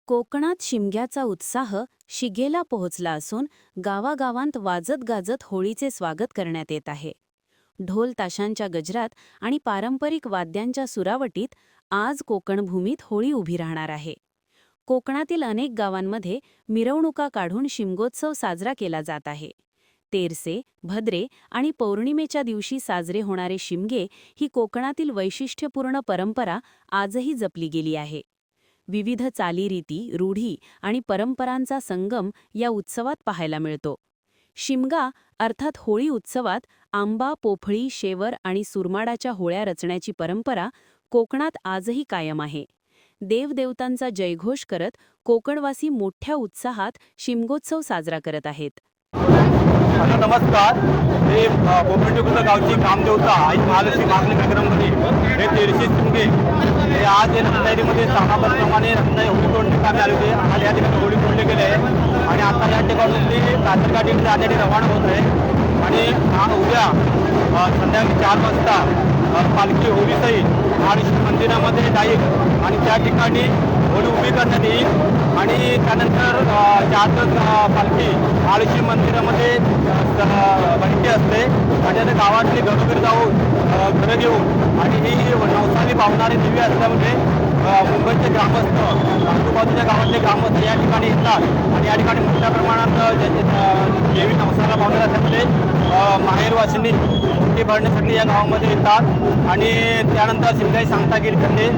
कोकणात शिमग्याचा उत्साह शिगेला पोहोचला असून गावागावांत वाजत गाजत होळीचे स्वागत करण्यात येत आहे. ढोल ताशांच्या गजरात आणि पारंपरिक वाद्यांच्या सुरावटीत आज कोकणभूमीत होळी उभी राहणार आहे. कोकणातील अनेक गावांमध्ये मिरवणुका काढून शिमगोत्सव साजरा केला जात आहे. तेरसे, भद्रे आणि पौर्णिमेच्या दिवशी साजरे होणारे शिमगे ही कोकणातील वैशिष्ट्यपूर्ण परंपरा आजही जपली गेली आहे. विविध चालीरीती, रूढी आणि परंपरांचा संगम या उत्सवात पाहायला मिळतो. शिमगा अर्थात होळी उत्सवात आंबा, पोफळी, शेवर आणि सुरमाडाच्या होळ्या रचण्याची परंपरा कोकणात आजही कायम आहे. देवदेवतांचा जयघोष करत कोकणवासी मोठ्या उत्साहात शिमगोत्सव साजरा करत आहेत. नमस्कार. हे बोपेंडीखुर्द गावची कामदेवता आई महालक्ष्मी मागणी कार्यक्रममध्ये हे 1300 शिमगे हे आज रत्नागिरीमध्ये सामाप्रमाणे रत्नागिरी होळी तोडणी कामे आले होते. आम्हाला या ठिकाणी होळी तोडले गेले आहे आणि आता या ठिकाणी कातरगाडी जाण्यासाठी रवाना होत आहे. आणि उद्या संध्याकाळी 4 वाजता पालखी होळीसहित महालक्ष्मी मंदिरामध्ये जाईल आणि त्या ठिकाणी होळी उभी करण्यात येईल. आणि त्यानंतर 4 पालखी महालक्ष्मी मंदिरामध्ये घंटी असते आणि आता गावातली घरोघरी जाऊन घरं घेऊन आणि ही नवसाली पावणारी दिव्य असल्यामुळे मुंबईचे ग्रामस्थ आजूबाजूच्या गावातले ग्रामस्थ या ठिकाणी येतात आणि या ठिकाणी मोठ्या प्रमाणात देवी नवसाला पावणारे असल्यामुळे माहेरवासिनी मुठी भरण्यासाठी या गावामध्ये येतात. आणि त्यानंतर शिमग्याची सांगता केली जाते.